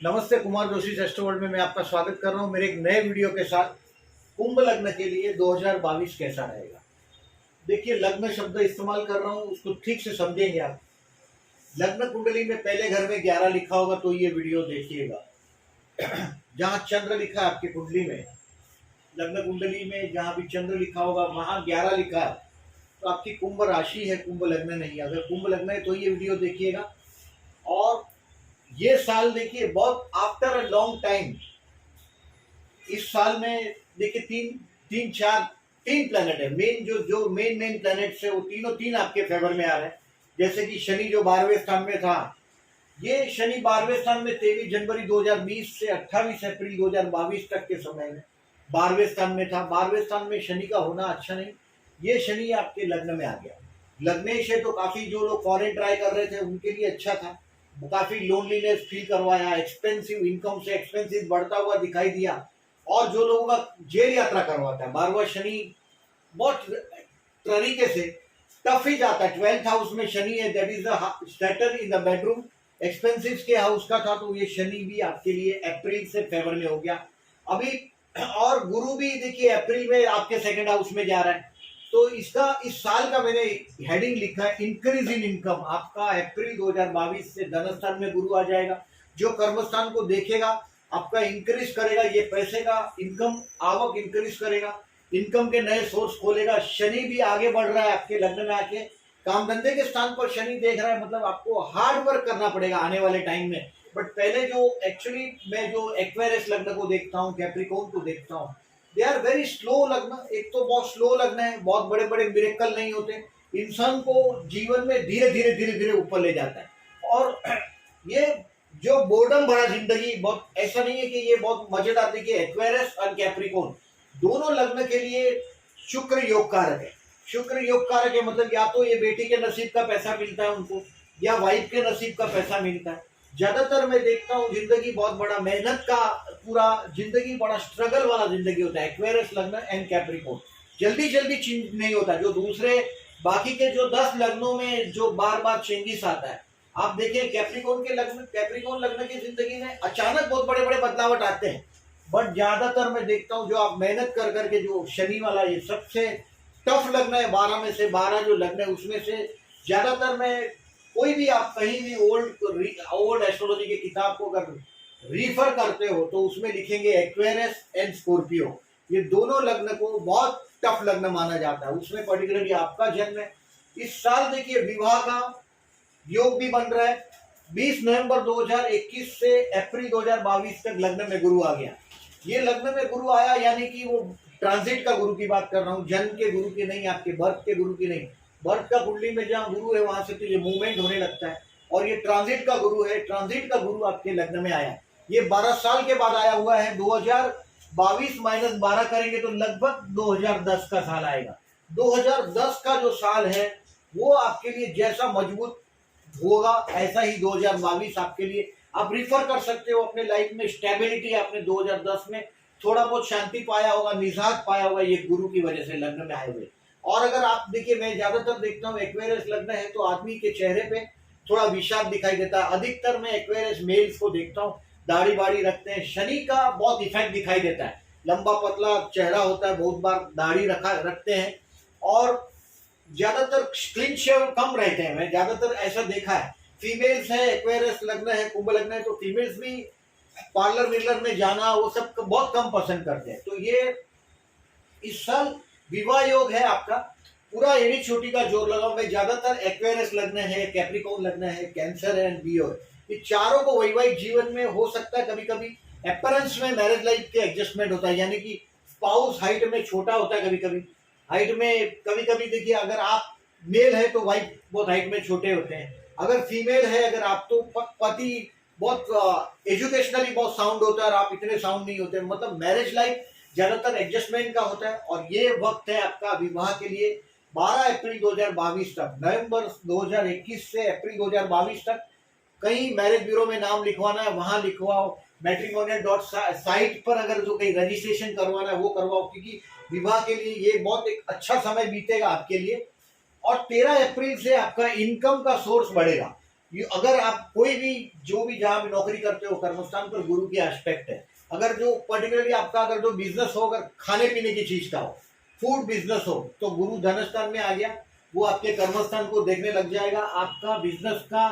नमस्ते, Kumar Joshi astro world में मैं आपका स्वागत कर रहा हूं मेरे एक नए वीडियो के साथ। कुंभ लग्न के लिए 2022 कैसा रहेगा। देखिए, लग्न शब्द इस्तेमाल कर रहा हूं, उसको ठीक से समझेंगे आप। लग्न कुंडली में पहले घर में 11 लिखा होगा तो ये वीडियो देखिएगा। जहां चंद्र लिखा है आपकी कुंडली में, लग्न कुंडली में जहां भी चंद्र लिखा होगा वहां 11 लिखा है तो आपकी कुंभ राशि है, कुंभ लग्न नहीं है। अगर कुंभ लग्न है तो ये वीडियो देखिएगा। और ये साल देखिए, बहुत आफ्टर अ लॉन्ग टाइम इस साल में देखिए तीन प्लेनेट है। मेन जो मेन प्लेनेट्स है वो तीनों तीन आपके फेवर में आ रहे हैं। जैसे कि शनि जो 12वें स्थान में था, ये शनि 12वें स्थान में 23 जनवरी 2020 से 28 अप्रैल 2022 तक के समय में 12वें स्थान में था। 12वें स्थान में शनि का होना अच्छा नहीं। ये शनि आपके लग्न में आ गया। लग्नेश है तो काफी जो लोग फॉरेन ट्राई कर रहे थे उनके लिए अच्छा था। काफी लोनलीनेस फील करवाया, एक्सपेंसिव इनकम से एक्सपेंसिव बढ़ता हुआ दिखाई दिया। और जो लोगों का जेल यात्रा करवाता है, 12वां शनि बहुत तरीके से टफ ही जाता है। 12th हाउस में शनि है, that is the Saturn in the bedroom. Expensive के हाउस का था तो ये शनि भी आपके लिए अप्रैल से फेवर में हो गया अभी। और गुरु भी देखिए अप्रैल में आपके सेकंड हाउस में जा रहा है। तो इसका इस साल का मैंने हेडिंग लिखा है इंक्रीज इन इनकम। आपका अप्रैल 2022 से धन स्थान में गुरु आ जाएगा, जो कर्म स्थान को देखेगा आपका इंक्रीज करेगा। ये पैसे का इनकम आवक इंक्रीज करेगा, इनकम के नए सोर्स खोलेगा। शनि भी आगे बढ़ रहा है आपके लग्न में आके, काम धंधे के स्थान पर शनि देख रहा है। मतलब आपको हार्ड वर्क करना पड़ेगा आने वाले टाइम में। बट पहले जो एक्चुअली मैं जो एक्वेरियस लग्न को देखता हूँ, कैप्रिकॉर्न को देखता हूँ, दे आर वेरी स्लो लग्न। एक तो बहुत स्लो लग्न है, बहुत बड़े बड़े मिरेकल नहीं होते। इंसान को जीवन में धीरे धीरे ऊपर ले जाता है। और ये जो बोर्डम भरा जिंदगी, बहुत ऐसा नहीं है कि ये बहुत मजेदार। देखिए, एक्वेरियस और कैप्रिकॉर्न दोनों लग्न के लिए शुक्र योग कारक है। शुक्र योग कारक है मतलब या तो ये बेटी के नसीब का पैसा मिलता है उनको, या वाइफ के नसीब का पैसा मिलता है। ज्यादातर मैं देखता हूँ जिंदगी बहुत बड़ा मेहनत का, पूरा जिंदगी बड़ा स्ट्रगल वाला जिंदगी होता है। एक्वेरियस लग्न एंड कैप्रिकॉर्न जल्दी जल्दी चेंज नहीं होता। जो दूसरे बाकी के जो 10 लग्नों में जो बार बार चेंजेस आता है, आप देखिए कैप्रिकॉर्न लग्न की जिंदगी में अचानक बहुत बड़े बड़े बदलावट आते हैं। बट ज्यादातर मैं देखता हूँ जो आप मेहनत कर करके, जो शनि वाला ये सबसे टफ लग्न है, 12 में से 12 जो लग्न है उसमें से ज्यादातर मैं कोई भी आप कहीं भी ओल्ड एस्ट्रोलॉजी की किताब को अगर रिफर करते हो तो उसमें लिखेंगे एक्वेरियस एंड स्कॉर्पियो, ये दोनों लग्न को बहुत टफ लग्न माना जाता है। उसमें पर्टिकुलरली आपका जन्म है। इस साल देखिए विवाह का योग भी बन रहा है। 20 नवंबर 2021 से अप्रैल 2022 तक लग्न में गुरु आ गया। ये लग्न में गुरु आया यानी कि वो ट्रांजिट का गुरु की बात कर रहा हूँ, जन्म के गुरु की नहीं, आपके बर्थ के गुरु की नहीं। बर्थ का कुंडली में जहाँ गुरु है वहां से तो ये मूवमेंट होने लगता है। और ये ट्रांजिट का गुरु है, ट्रांजिट का गुरु आपके लग्न में आया। ये 12 साल के बाद आया हुआ है। 2022 माइनस 12 करेंगे तो लगभग 2010 का साल आएगा। 2010 का जो साल है वो आपके लिए जैसा मजबूत होगा ऐसा ही 2022 आपके लिए। आप रिफर कर सकते हो अपने लाइफ में स्टेबिलिटी। आपने 2010 में थोड़ा बहुत शांति पाया होगा, निजात पाया होगा, ये गुरु की वजह से लग्न में आए हुए। और अगर आप देखिए, मैं ज्यादातर देखता हूँ एक्वेरियस लग्न है तो आदमी के चेहरे पे थोड़ा विषाद दिखाई देता है। अधिकतर मैं एक्वेरियस मेल्स को देखता हूँ, दाढ़ी बाड़ी रखते हैं। शनि का बहुत इफेक्ट दिखाई देता है, लंबा पतला चेहरा होता है, बहुत बार दाढ़ी रखते हैं। और ज्यादातर क्लीन शेव कम रहते हैं, मैं ज्यादातर ऐसा देखा है। फीमेल्स है, एक्वेरियस लग्न है, कुंभ लग्न है तो फीमेल्स भी पार्लर विर्लर में जाना वो सब बहुत कम पसंद करते हैं। तो ये इस साल विवाह योग है आपका। पूरा एड़ी छोटी का जोर लगाओ। मैं ज्यादातर एक्वेरियस लग्न है, कैप्रिकॉर्न लग्न है, कैंसर है एंड लियो है, ये चारों को वैवाहिक जीवन में हो सकता है कभी कभी अपीयरेंस में मैरिज लाइफ के एडजस्टमेंट होता है, यानी कि स्पाउस हाइट में छोटा होता है, कभी कभी हाइट में, कभी कभी देखिए अगर आप मेल है तो वाइफ बहुत हाइट में छोटे होते हैं। अगर फीमेल है अगर आप तो पति बहुत एजुकेशनली बहुत साउंड होता है और आप इतने साउंड नहीं होते। मतलब मैरिज लाइफ ज्यादातर एडजस्टमेंट का होता है। और ये वक्त है आपका विवाह के लिए 12 अप्रैल 2022 तक, नवंबर 2021 से अप्रैल 2022 तक। कहीं मैरिज ब्यूरो में नाम लिखवाना है वहां लिखवाओ, मैट्रिमोनियल.साइट पर अगर जो कहीं रजिस्ट्रेशन करवाना है वो करवाओ, क्योंकि विवाह के लिए ये बहुत एक अच्छा समय बीतेगा आपके लिए। और 13 अप्रैल से आपका इनकम का सोर्स बढ़ेगा। अगर आप कोई भी जो भी जहां भी नौकरी करते हो कर्मस्थान पर गुरु की एस्पेक्ट है। अगर जो पर्टिकुलरली आपका अगर जो बिजनेस हो, अगर खाने पीने की चीज का हो, फूड बिजनेस हो, तो गुरु धनस्थान में आ गया, वो आपके कर्मस्थान को देखने लग जाएगा। आपका बिजनेस का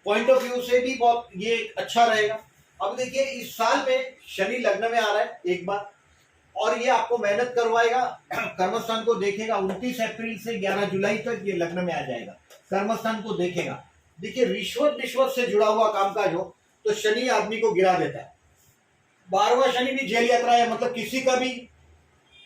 पॉइंट ऑफ व्यू से भी बहुत ये अच्छा रहेगा। अब देखिए इस साल में शनि लग्न में आ रहा है एक बार, और ये आपको मेहनत करवाएगा, कर्मस्थान को देखेगा। 29 अप्रैल से 11 जुलाई तक ये लग्न में आ जाएगा, कर्मस्थान को देखेगा। देखिए रिश्वत से जुड़ा हुआ कामकाज हो तो शनि आदमी को गिरा देता है। 12वां शनि भी जेल यात्रा है, मतलब किसी का भी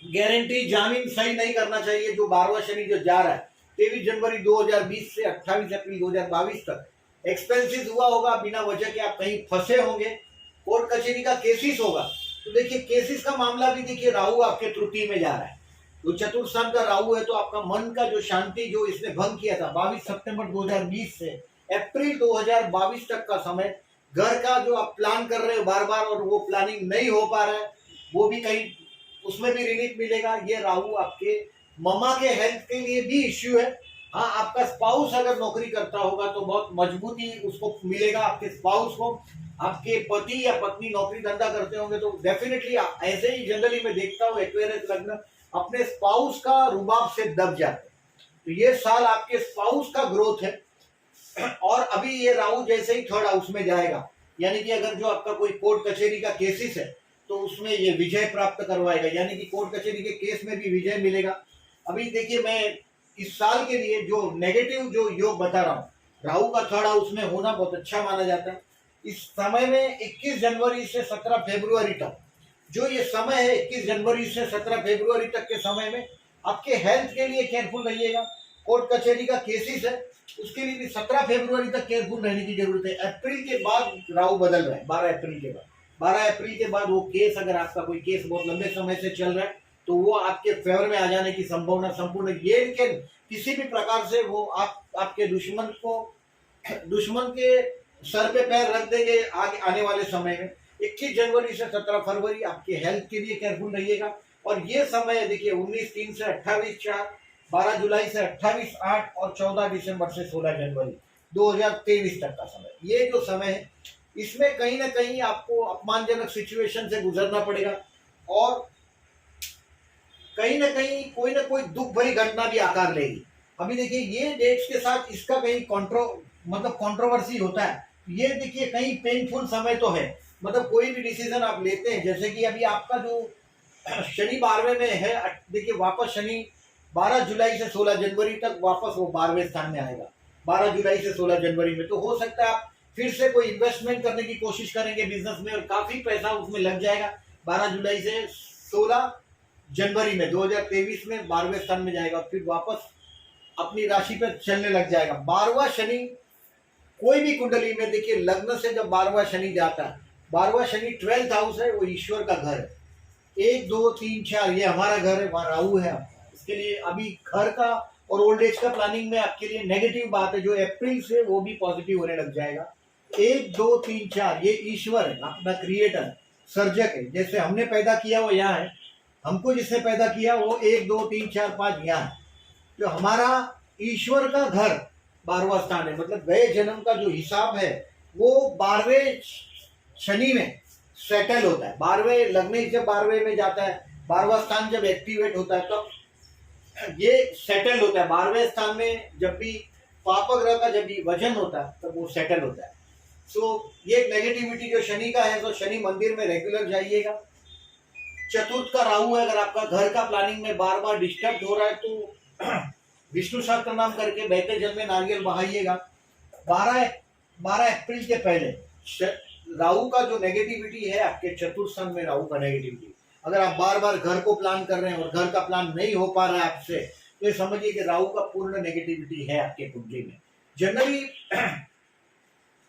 गारंटी जामीन सही नहीं करना चाहिए। जो 12वां शनि जो जा रहा है 23 जनवरी 2020 से 28 अप्रैल 2022 तक, एक्सपेंसिस हुआ होगा बिना वजह के, आप कहीं फंसे होंगे, कोर्ट कचहरी का केसेस होगा। तो देखिए केसेस का मामला भी देखिए, राहु आपके तृतीय में जा रहा है, तो चतुर्थ स्थान का राहु है, तो आपका मन का जो शांति जो इसने भंग किया था 22 सितंबर 2020 से अप्रैल 2022 तक का समय, घर का जो आप प्लान कर रहे हो बार बार और वो प्लानिंग नहीं हो पा रहा है, वो भी कहीं उसमें भी रिलीफ मिलेगा। ये राहु आपके मम्मा के हेल्थ के लिए भी इश्यू है। हाँ, आपका स्पाउस अगर नौकरी करता होगा तो बहुत मजबूती उसको मिलेगा आपके स्पाउस को। आपके पति या पत्नी नौकरी धंधा करते होंगे तो डेफिनेटली ऐसे ही जनरली मैं देखता हूँ एक्वेरियस लग्न अपने स्पाउस का रुबाब से दब जाते हैं। तो ये साल आपके स्पाउस का ग्रोथ है। और अभी ये राहु जैसे ही थर्ड हाउस में जाएगा, यानी कि अगर जो आपका कोई कोर्ट कचहरी का केसेस है तो उसमें ये विजय प्राप्त करवाएगा, यानी कि कोर्ट कचहरी के केस में भी विजय मिलेगा। अभी देखिए मैं इस साल के लिए जो नेगेटिव जो योग बता रहा हूँ, राहु का थर्ड हाउस में होना बहुत अच्छा माना जाता है। इस समय में 21 जनवरी से 17 फरवरी तक जो ये समय है, 21 जनवरी से 17 फरवरी तक के समय में आपके हेल्थ के लिए केयरफुल रहिएगा। कोर्ट कचहरी का केसेस है उसके लिए भी 17 फरवरी तक केयरफुल रहने की जरूरत है। अप्रैल के बाद राहु बदल रहा है, 12 अप्रैल के बाद, 12 अप्रैल के बाद वो केस, अगर आपका कोई केस बहुत लंबे समय से चल रहा है तो वो आपके फेवर में आ जाने की संभावना संपूर्ण ये, लेकिन किसी भी प्रकार से वो आपके दुश्मन के सर पे पैर रख देंगे आगे आने वाले समय में। 21 जनवरी से 17 फरवरी आपके हेल्थ के लिए केयरफुल रहिएगा। और ये समय देखिए 19/3 से 28/4, 12 जुलाई से 28/8 और 14 दिसंबर से 16 जनवरी 2023 तक का समय, ये जो समय है इसमें कहीं ना कहीं आपको अपमानजनक सिचुएशन से गुजरना पड़ेगा और कहीं ना कहीं कोई ना कोई दुख भरी घटना भी आकार लेगी। अभी देखिए ये डेट्स के साथ इसका कहीं कंट्रोवर्सी होता है। ये देखिए कहीं पेनफुल समय तो है, मतलब कोई भी डिसीजन आप लेते हैं, जैसे कि अभी आपका जो शनि 12वें में है, देखिए वापस शनि 12 जुलाई से 16 जनवरी तक वापस वो 12वें स्थान में आएगा। 12 जुलाई से 16 जनवरी में तो हो सकता है आप फिर से कोई इन्वेस्टमेंट करने की कोशिश करेंगे बिजनेस में और काफी पैसा उसमें लग जाएगा। 12 जुलाई से 16 जनवरी में 2023 में 12वें स्थान में जाएगा, फिर वापस अपनी राशि पर चलने लग जाएगा। 12वां शनि कोई भी कुंडली में देखिए लग्न से जब 12वां शनि जाता है, 12वां शनि 12th हाउस है, वो ईश्वर का घर है। 1 2 3 4 ये हमारा घर है, वहां राहु है। इसके लिए अभी घर का और ओल्ड एज का प्लानिंग में आपके लिए नेगेटिव बात है, जो अप्रैल से वो भी पॉजिटिव होने लग जाएगा। 1 2 3 4 ये ईश्वर है, अपना क्रिएटर सर्जक है। जैसे हमने पैदा किया वो यहाँ है, हमको जिसने पैदा किया वो 1 2 3 4 5 यहाँ है। जो हमारा ईश्वर का घर 12वां स्थान है, मतलब गए जन्म का जो हिसाब है वो 12वें शनि में सेटल होता है। 12वें लग्न जब 12वें में जाता है, 12वां स्थान जब एक्टिवेट होता है तब ये सेटल होता है। 12वें स्थान में जब भी पाप ग्रह का जब भी वजन होता है तब वो सेटल होता है। सो ये नेगेटिविटी जो शनि का है, तो शनि मंदिर में रेगुलर जाइएगा। चतुर्थ का राहु है, अगर आपका घर का प्लानिंग में बार बार डिस्टर्ब हो रहा है तो विष्णु सहस्त्र नाम करके बहते जल में नारियल बहाइएगा। 12 अप्रैल के पहले राहु का जो नेगेटिविटी है आपके चतुर्थ स्थान में, राहु का नेगेटिविटी, अगर आप बार बार घर को प्लान कर रहे हैं और घर का प्लान नहीं हो पा रहा है आपसे, तो ये समझिए कि राहु का पूर्ण नेगेटिविटी है आपके कुंडली में। जनरली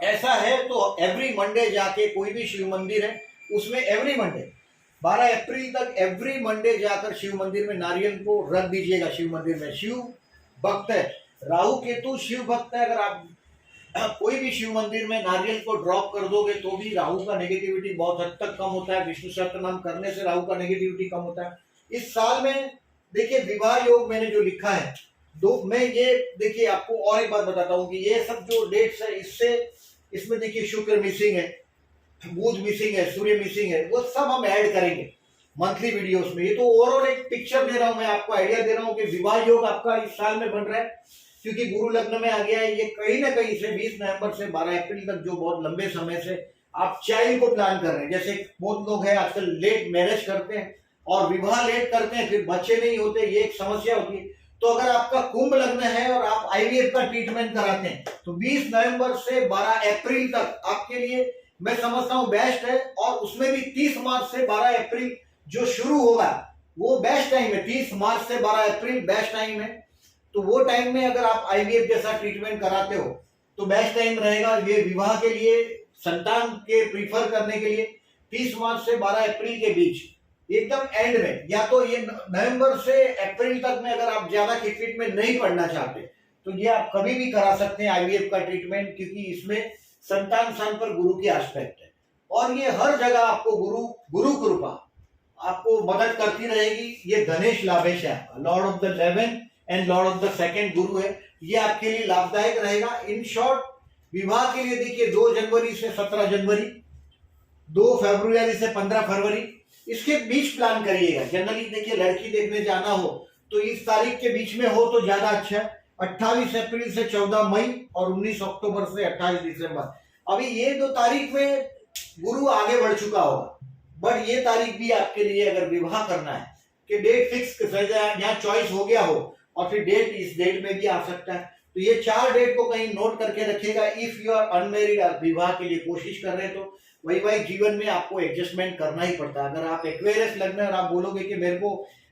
ऐसा है तो एवरी मंडे जाके कोई भी शिव मंदिर है उसमें एवरी मंडे 12 अप्रैल तक एवरी मंडे जाकर शिव मंदिर में नारियल को रख दीजिएगा। शिव मंदिर में शिव भक्त है, राहु केतु शिव भक्त है, अगर आप कोई भी शिव मंदिर में नारियल को ड्रॉप कर दोगे तो भी राहु का नेगेटिविटी बहुत हद तक कम होता है। विष्णु सहस्त्र नाम करने से राहु का नेगेटिविटी कम होता है। इस साल में देखिए विवाह योग मैंने जो लिखा है मैं ये देखिए आपको और एक बात बताता हूँ कि ये सब जो डेट्स है इसमें देखिए शुक्र मिसिंग है, बुध मिसिंग है, सूर्य मिसिंग है, वो सब हम ऐड करेंगे मंथली वीडियोस में। ये तो ओवरऑल एक पिक्चर दे रहा हूं, मैं आपको आइडिया दे रहा हूं कि विवाह योग आपका इस साल में बन रहा है, क्योंकि गुरु लग्न में आ गया है। ये कहीं ना कहीं से 20 नवंबर से 12 अप्रैल तक जो बहुत लंबे समय से आप चाइल्ड को प्लान कर रहे हैं, जैसे बहुत लोग हैं आजकल लेट मैरिज करते हैं और विवाह लेट करते हैं, फिर बच्चे नहीं होते, ये एक समस्या होती है। तो अगर आपका कुंभ लग्न है और आप आईवीएफ का ट्रीटमेंट कराते हैं तो 20 नवंबर से 12 अप्रैल तक आपके लिए मैं समझता हूं बेस्ट है। और उसमें भी 30 मार्च से 12 अप्रैल जो शुरू होगा वो बेस्ट टाइम है। 30 मार्च से 12 अप्रैल बेस्ट टाइम है। तो वो टाइम में अगर आप आईवीएफ जैसा ट्रीटमेंट कराते हो तो बेस्ट टाइम रहेगा। ये विवाह के लिए, संतान के प्रीफर करने के लिए 30 मार्च से 12 अप्रैल के बीच एकदम एंड में, या तो ये नवंबर से अप्रैल तक में अगर आप ज्यादा की ट्रीटमेंट नहीं पड़ना चाहते तो ये आप कभी भी करा सकते हैं आईवीएफ का ट्रीटमेंट, क्योंकि इसमें संतान स्थान पर गुरु की एस्पेक्ट है और ये हर जगह आपको गुरु कृपा आपको मदद करती रहेगी। ये धनेश लाभेश है आपका, Lord of the 11 and Lord of the second गुरु है, ये आपके लिए लाभदायक रहेगा। इन शॉर्ट विवाह के लिए देखिए 2 जनवरी से 17 जनवरी, 2 फरवरी से 15 फरवरी, इसके बीच प्लान करिएगा। जनरली देखिए लड़की देखने जाना हो तो इस तारीख के बीच में हो तो ज्यादा अच्छा है। 28 अप्रैल से 14 मई और 19 अक्टूबर से 28 दिसंबर। अभी ये 2 तारीख में गुरु आगे बढ़ चुका होगा, बट ये तारीख भी आपके लिए अगर विवाह करना है कि डेट फिक्स यहाँ चॉइस हो गया हो और फिर डेट इस डेट में भी आ सकता है। तो ये 4 डेट को कहीं नोट करके रखिएगा। इफ यू आर अनमेरिड, आप विवाह के लिए कोशिश कर रहे हैं तो वैवाहिक जीवन में आपको एडजस्टमेंट करना ही पड़ता है। अगर आप एक्वेरियस लग्न और आप बोलोगे कि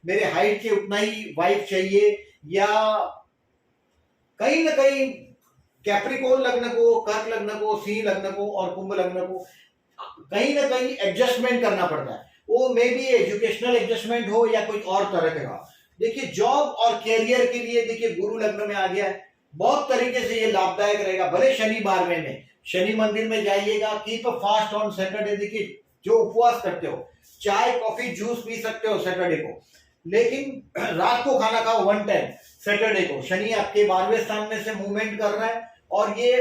मेरे हाइट के उतना ही वाइफ चाहिए, या कहीं ना कहीं कैप्रिकॉर्न लग्न को, कर्क लग्न को, सिंह लग्न को और कुंभ लग्न को कहीं ना कहीं एडजस्टमेंट करना पड़ता है। वो मे बी एजुकेशनल एडजस्टमेंट हो या कोई और तरह का। देखिए जॉब और कैरियर के लिए देखिए गुरु लग्न में आ गया है, बहुत तरीके से ये लाभदायक रहेगा। भले शनि 12वें में, शनि मंदिर में जाइएगा, keep a fast on Saturday. देखिए जो उपवास करते हो, चाय कॉफी जूस पी सकते हो सैटरडे को, लेकिन रात को खाना खाओ 1 टाइम सैटरडे को। शनि आपके 12वें स्थान में से मूवमेंट कर रहा है और ये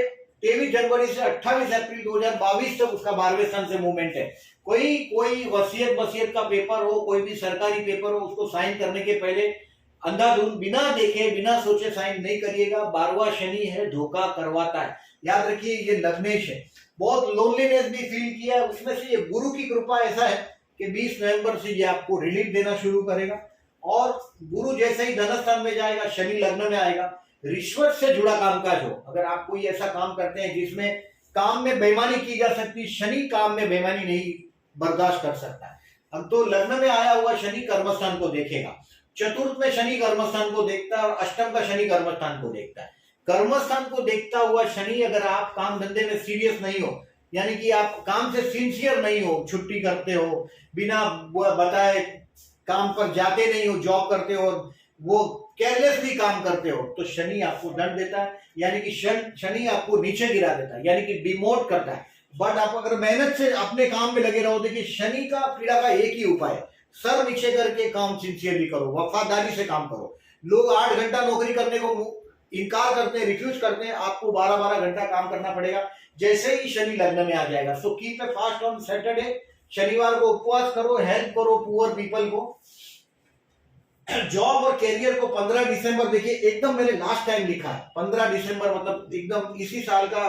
23 जनवरी से 28 अप्रैल 2022 तक उसका 12वें स्थान से मूवमेंट है। कोई वसीयत का पेपर हो, कोई भी सरकारी पेपर हो, उसको साइन करने के पहले अंधाधुंध बिना देखे बिना सोचे साइन नहीं करिएगा। 12वां शनि है, धोखा करवाता है, याद रखिए। ये लग्नेश है, बहुत लोनलीनेस भी फील किया है, उसमें से ये गुरु की कृपा ऐसा है कि 20 नवंबर से ये आपको रिलीफ देना शुरू करेगा। और गुरु जैसे ही धनस्थान में जाएगा, शनि लग्न में आएगा। रिश्वत से जुड़ा कामकाज हो, अगर आप कोई ऐसा काम करते हैं जिसमें काम में बेईमानी की जा सकती, शनि काम में बेईमानी नहीं बर्दाश्त कर सकता है। अब तो लग्न में आया हुआ शनि कर्मस्थान को देखेगा, चतुर्थ में शनि कर्मस्थान को देखता है और अष्टम का शनि कर्मस्थान को देखता है। कर्मस्थान को देखता हुआ शनि, अगर आप काम धंधे में सीरियस नहीं हो, यानी कि आप काम से सिंसियर नहीं हो, छुट्टी करते हो, बिना बताए काम पर जाते नहीं हो, जॉब करते हो, वो केयरलेसली काम करते हो, तो शनि आपको दंड देता है, यानी कि शनि आपको नीचे गिरा देता है, यानी कि डिमोट करता है। बट आप अगर मेहनत से अपने काम में लगे रहो, देखिए शनि का पीड़ा का एक ही उपाय है, सर नीचे करके काम सिंसियरली करो, वफादारी से काम करो। लोग 8 घंटा नौकरी करने को इनकार करते हैं, रिफ्यूज करते हैं, आपको 12-12 घंटा काम करना पड़ेगा जैसे ही शनि लग्न में आ जाएगा। So keep a fast on Saturday, शनिवार को उपवास करो, हेल्प करो पुअर पीपल को। जॉब और कैरियर को 15 दिसंबर, देखिए एकदम मैंने लास्ट टाइम लिखा है 15 दिसंबर, मतलब एकदम इसी साल का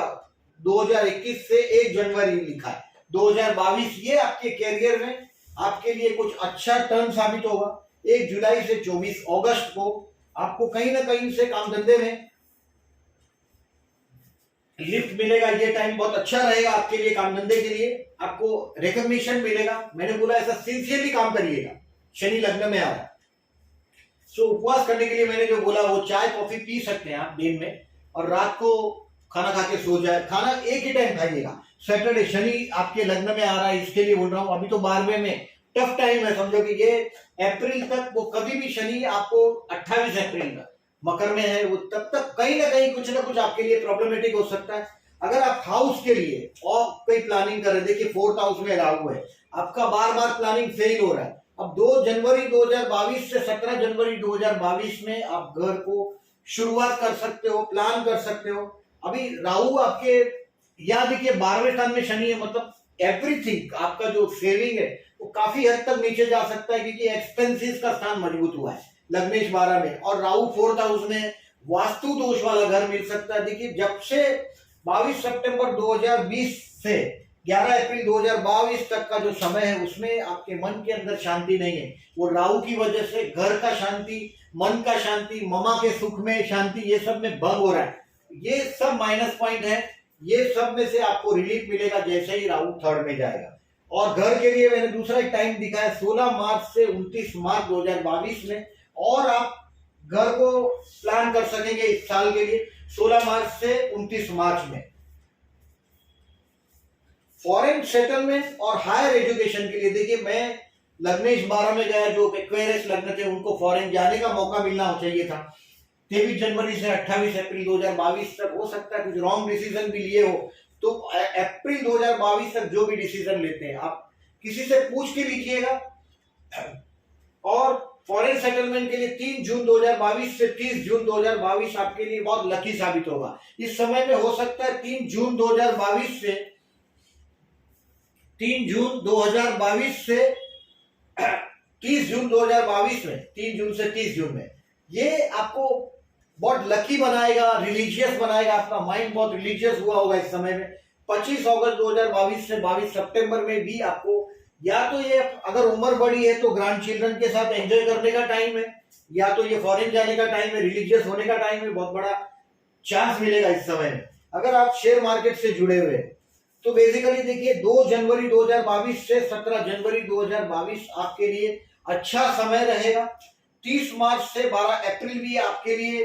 2021 से 1 जनवरी लिखा है 2022, ये आपके कैरियर में आपके लिए कुछ अच्छा टर्न साबित होगा। 1 जुलाई से 24 अगस्त को आपको कहीं ना कहीं से काम धंधे में लिफ्ट मिलेगा। ये टाइम बहुत अच्छा रहेगा आपके लिए, काम धंधे के लिए आपको रिकॉग्निशन मिलेगा। मैंने बोला ऐसा सिंसियरली काम करिएगा, शनि लग्न में आ रहा है। सो उपवास करने के लिए मैंने जो बोला, वो चाय कॉफी पी सकते हैं आप दिन में, और रात को खाना खा के सो जाए। खाना एक ही टाइम खाइएगा। सैटरडे शनि आपके लग्न में आ रहा है, इसके लिए बोल रहा हूं। अभी तो 12वें में टफ टाइम है, समझो कि ये अप्रैल तक, वो कभी भी शनि आपको 28 अप्रैल तक मकर में है, वो तब तक कहीं ना कहीं कुछ ना कुछ आपके लिए प्रॉब्लमेटिक हो सकता है। अगर आप हाउस के लिए और कोई प्लानिंग कर रहे हैं, देखिए 4th हाउस में राहु है, आपका बार बार प्लानिंग फेल हो रहा है। अब 2 जनवरी 2022 से 17 जनवरी 2022 में आप घर को शुरुआत कर सकते हो, प्लान कर सकते हो। अभी राहु आपके यहाँ देखिए 12वें स्थान में शनि है, मतलब एवरीथिंग आपका जो सेविंग है वो काफी हद तक नीचे जा सकता है, क्योंकि एक्सपेंसिस का स्थान मजबूत हुआ है लग्नेश 12 में, और राहु 4th हाउस में वास्तु दोष वाला घर मिल सकता है। देखिए जब से 22 सितंबर 2020 से 11 अप्रैल 2022 तक का जो समय है उसमें आपके मन के अंदर शांति नहीं है। वो राहु की वजह से घर का शांति, मन का शांति, ममा के सुख में शांति, ये सब में भंग हो रहा है। ये सब माइनस पॉइंट है। ये सब में से आपको रिलीफ मिलेगा जैसे ही राहु 3rd में जाएगा। और घर के लिए मैंने दूसरा एक टाइम दिखाया 16 मार्च से 29 मार्च 2022 में, और आप घर को प्लान कर सकेंगे इस साल के लिए 16 मार्च से 29 मार्च में। फॉरेन सेटलमेंट और हायर एजुकेशन के लिए देखिए मैं लग्नेश 12 में गया, जो एक्वेरियस लग्न थे उनको फॉरेन जाने का मौका मिलना चाहिए था। 23 जनवरी से 28 अप्रैल 2022 तक हो सकता है कुछ रॉन्ग डिसीजन भी लिए हो, तो अप्रैल 2022 तक जो भी डिसीजन लेते हैं आप किसी से पूछ के लीजिएगा। और फॉरेन सेटलमेंट के लिए 3 जून 2022 से 30 जून 2022 आपके लिए बहुत लकी साबित होगा। इस समय में हो सकता है 3 जून 2022 से 30 जून 2022 में 3 जून से 30 जून में ये आपको बहुत लकी बनाएगा, रिलीजियस बनाएगा। आपका माइंड बहुत रिलीजियस हुआ होगा इस समय में। 25 अगस्त 2022 से 22 सितंबर में भी आपको, या तो ये अगर उम्र बड़ी है तो ग्रैंड चिल्ड्रन के साथ एंजॉय करने का टाइम है, या तो ये फॉरेन जाने का टाइम है, रिलीजियस होने का टाइम है। बहुत बड़ा चांस मिलेगा इस समय में। अगर आप शेयर मार्केट से जुड़े हुए हैं तो बेसिकली देखिए 2 जनवरी 2022 से 17 जनवरी 2022 आपके लिए अच्छा समय रहेगा। 30 मार्च से 12 अप्रैल भी आपके लिए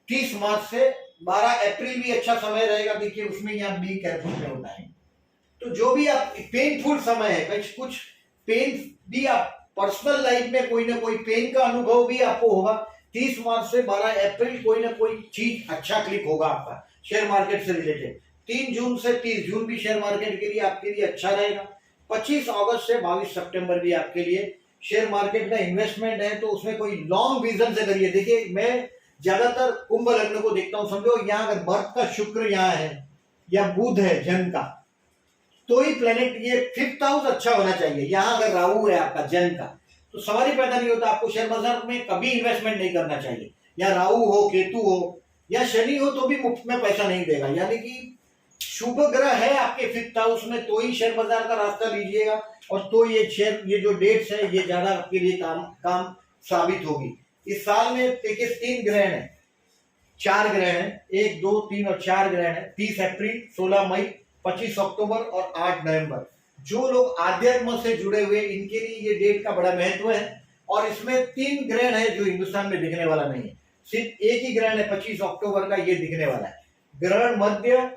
30 मार्च से 12 अप्रैल भी अच्छा समय रहेगा। देखिए उसमें आप बी केयरफुल में होना है। तो जो भी आप पेनफुल समय है, कुछ पेन भी आप पर्सनल लाइफ में कोई ना कोई पेन का अनुभव भी आपको होगा। 30 मार्च से 12 अप्रैल कोई ना कोई चीज अच्छा क्लिक होगा आपका शेयर मार्केट से रिलेटेड। 3 जून से 30 जून भी शेयर मार्केट के लिए आपके लिए अच्छा रहेगा। 25 अगस्त से 22 सितंबर भी आपके लिए शेयर मार्केट का इन्वेस्टमेंट है, तो उसमें कोई लॉन्ग विजन से करिए। देखिए मैं ज्यादातर कुंभ लग्न को देखता हूं, समझो यहाँ अगर बर्थ का शुक्र यहाँ है या बुध है जन्म का, तो ही प्लेनेट ये 5th हाउस अच्छा होना चाहिए। यहाँ अगर राहु है आपका जन्म का, तो सवाल ही पैदा नहीं होता। आपको शेयर बाजार में कभी इन्वेस्टमेंट नहीं करना चाहिए। या राहु हो, केतु हो या शनि हो तो भी मुफ्त में पैसा नहीं देगा। यानी कि शुभ ग्रह है आपके 5th हाउस में तो ही शेयर बाजार का रास्ता लीजिएगा, और तो ये जो डेट्स है ये ज्यादा आपके लिए काम साबित होगी। इस साल में देखिए 3 ग्रहण है, 4 ग्रहण है, 1 2 3 और 4 ग्रहण है। 30 अप्रैल, 16 मई, 25 अक्टूबर और 8 नवंबर। जो लोग आध्यात्म से जुड़े हुए इनके लिए ये डेट का बड़ा महत्व है। और इसमें 3 ग्रहण है जो हिंदुस्तान में दिखने वाला नहीं है, सिर्फ एक ही ग्रहण है 25 अक्टूबर का, ये दिखने वाला है। ग्रहण मध्य,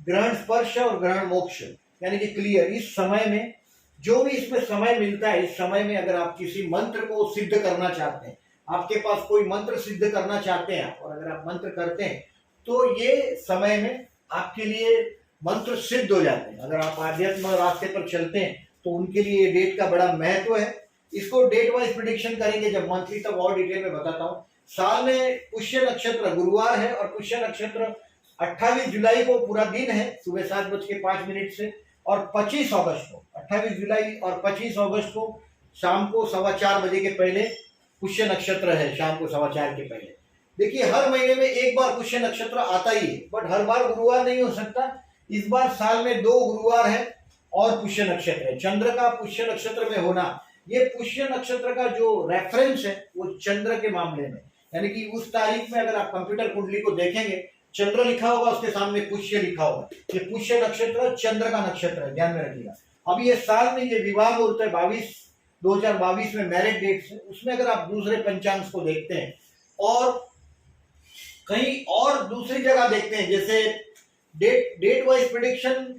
ग्रहण स्पर्श और ग्रहण मोक्ष, यानी कि क्लियर। इस समय में जो भी इसमें समय मिलता है, इस समय में अगर आप किसी मंत्र को सिद्ध करना चाहते हैं, आपके पास कोई मंत्र सिद्ध करना चाहते हैं और अगर आप मंत्र करते हैं तो ये समय में आपके लिए मंत्र सिद्ध हो जाते हैं। अगर आप आध्यात्म रास्ते पर चलते हैं तो उनके लिए ये डेट का बड़ा महत्व है। इसको डेट वाइज प्रिडिक्शन करेंगे जब मंथली, तब और डिटेल में बताता हूँ। साल में पुष्य नक्षत्र गुरुवार है और पुष्य नक्षत्र 28 जुलाई को पूरा दिन है, सुबह 7:05 से, और 25 अगस्त को 28 जुलाई और 25 अगस्त को शाम को 4:15 बजे के पहले पुष्य नक्षत्र है। शाम को 4:15 के पहले देखिए हर महीने में एक बार पुष्य नक्षत्र आता ही है, बट हर बार गुरुवार नहीं हो सकता। इस बार साल में 2 गुरुवार है और पुष्य नक्षत्र है। चंद्र का पुष्य नक्षत्र में होना, ये पुष्य नक्षत्र का जो रेफरेंस है वो चंद्र के मामले में, यानी कि उस तारीख में अगर आप कंप्यूटर कुंडली को देखेंगे चंद्र लिखा होगा, उसके सामने पुष्य लिखा होगा। ये पुष्य नक्षत्र चंद्र का नक्षत्र है, ध्यान में रखिएगा। अब ये साल में ये विवाह मुहूर्त है 2022 में मैरिज डेट्स है, उसमें अगर आप दूसरे पंचांग को देखते हैं और कहीं और दूसरी जगह देखते हैं, जैसे डेट वाइज प्रेडिक्शन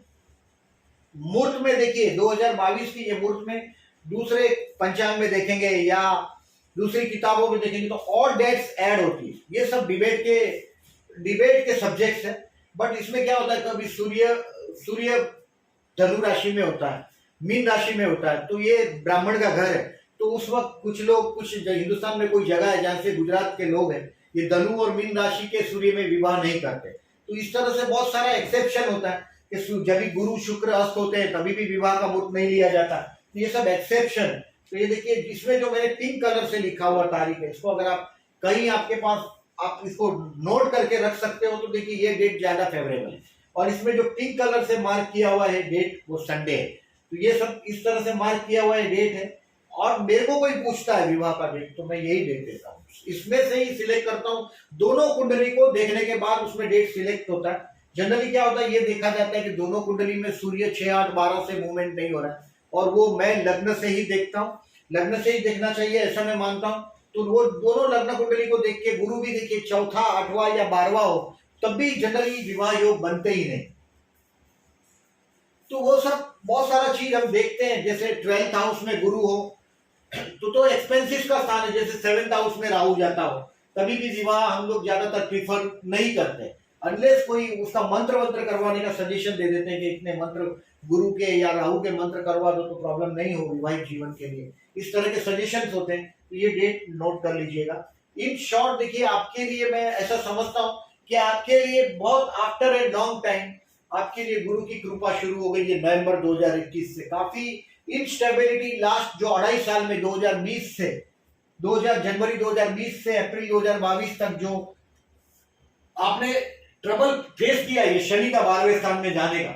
मुहूर्त में देखिए 2022 की ये मुहूर्त में दूसरे पंचांग में देखेंगे या दूसरी किताबों में देखेंगे तो और डेट्स ऐड होती है। ये सब डिबेट के सब्जेक्ट्स है। बट इसमें क्या होता है, कभी सूर्य धनु राशि में होता है, मीन राशि में होता है, तो ये ब्राह्मण का घर है। तो उस वक्त कुछ लोग, कुछ हिंदुस्तान में कोई जगह है जहाँ से गुजरात के लोग हैं, ये धनु और मीन राशि के सूर्य में विवाह नहीं करते। तो इस तरह से बहुत सारा एक्सेप्शन होता है कि जब भी गुरु शुक्र अस्त होते हैं तभी भी विवाह का मुहूर्त नहीं लिया जाता। तो ये सब एक्सेप्शन। तो ये देखिए इसमें जो मैंने पिंक कलर से लिखा हुआ तारीख है, इसको अगर आप कहीं आपके पास आप इसको नोट करके रख सकते हो तो देखिए ये डेट ज्यादा फेवरेबल है। और इसमें जो पिंक कलर से मार्क किया हुआ है डेट वो संडे है। तो ये सब इस तरह से मार्क किया हुआ है डेट है। और मेरे को कोई पूछता है विवाह का डेट तो मैं यही डेट देता हूँ, इसमें से ही सिलेक्ट करता हूँ। दोनों कुंडली को देखने के बाद उसमें डेट सिलेक्ट होता है। जनरली क्या होता है ये देखा जाता है कि दोनों कुंडली में सूर्य 6, 8, 12 से मूवमेंट नहीं हो रहा है, और वो मैं लग्न से ही देखता हूँ। लग्न से ही देखना चाहिए ऐसा मैं मानता हूँ। तो वो दोनों लग्न कुंडली को देख के, गुरु भी देखिए चौथा, 8वां या 12वां हो तब भी जनरली विवाह योग बनते ही नहीं। तो वो सब बहुत सारा चीज हम देखते हैं। जैसे 12th हाउस में गुरु हो तो एक्सपेंसिव का स्थान है। जैसे 7th हाउस में राहु जाता हो तभी भी विवाह हम लोग ज्यादातर प्रीफर नहीं करते, अनलेस कोई उसका मंत्र वंत्र करवाने का सजेशन दे देते हैं कि इतने मंत्र गुरु के या राहु के मंत्र करवा दो तो प्रॉब्लम नहीं हो वैवाहिक जीवन के लिए। इस तरह के सजेशंस होते हैं। तो ये डेट नोट कर लीजिएगा। इन शॉर्ट देखिए आपके लिए मैं ऐसा समझता हूँ कि आपके लिए बहुत आफ्टर ए लॉन्ग टाइम आपके लिए गुरु की कृपा शुरू हो गई है नवंबर 2021 से। काफी इनस्टेबिलिटी लास्ट जो 2.5 साल में 2020 से जनवरी 2020 से अप्रैल 2022 तक जो आपने ट्रबल फेस किया ये शनि का 12वें स्थान में जाने का,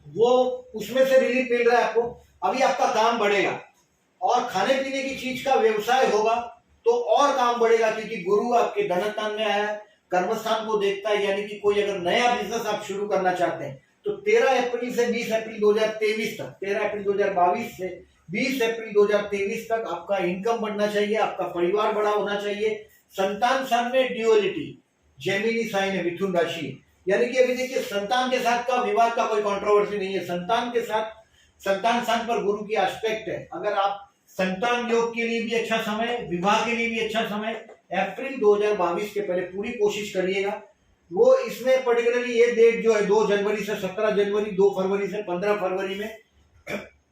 वो उसमें से रिलीफ मिल रहा है आपको। अभी आपका काम बढ़ेगा और खाने पीने की चीज का व्यवसाय होगा तो और काम बढ़ेगा, क्योंकि गुरु आपके धनस्थान में आया है, कर्मस्थान को देखता है। यानी कि कोई अगर नया बिजनेस आप शुरू करना चाहते हैं तो 13 अप्रैल से 20 अप्रैल 2023 तक, 13 अप्रैल 2022 से 20 अप्रैल 2023 तक आपका इनकम बढ़ना चाहिए, आपका परिवार बड़ा होना चाहिए। संतान स्थान में ड्यूअलिटी, जेमिनी साइन है, मिथुन राशि, यानी कि अभी देखिए संतान के साथ का विवाद का कोई कंट्रोवर्सी नहीं है। संतान के साथ संतान स्थान पर गुरु की एस्पेक्ट है। अगर आप संतान योग के लिए भी अच्छा समय, विवाह के लिए भी अच्छा समय अप्रैल 2022 के पहले पूरी कोशिश करिएगा। वो इसमें पर्टिकुलरली ये डेट जो है 2 जनवरी से 17 जनवरी, 2 फरवरी से 15 फरवरी में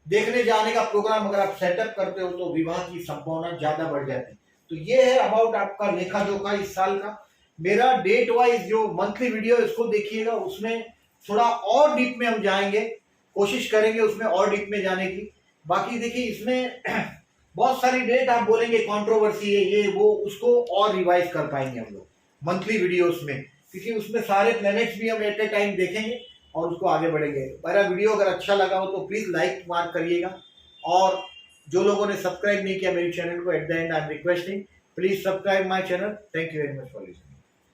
देखने जाने का प्रोग्राम अगर आप सेटअप करते हो तो विवाह की संभावना ज्यादा बढ़ जाती है। तो ये है अबाउट आपका लेखा जोखा इस साल का। मेरा डेट वाइज जो मंथली वीडियो इसको देखिएगा, उसमें थोड़ा और डीप में हम जाएंगे, कोशिश करेंगे उसमें और डीप में जाने की। बाकी देखिए इसमें बहुत सारी डेट आप बोलेंगे कंट्रोवर्सी है ये वो, उसको और रिवाइज कर पाएंगे हम लोग मंथली वीडियोस में, क्योंकि उसमें सारे प्लैनेट्स भी हम एट ए टाइम देखेंगे और उसको आगे बढ़ेंगे। मेरा वीडियो अगर अच्छा लगा हो तो प्लीज लाइक मार्क करिएगा, और जो लोगों ने सब्सक्राइब नहीं किया मेरे चैनल को, at the and I am requesting please subscribe my channel. Thank you very much for listening.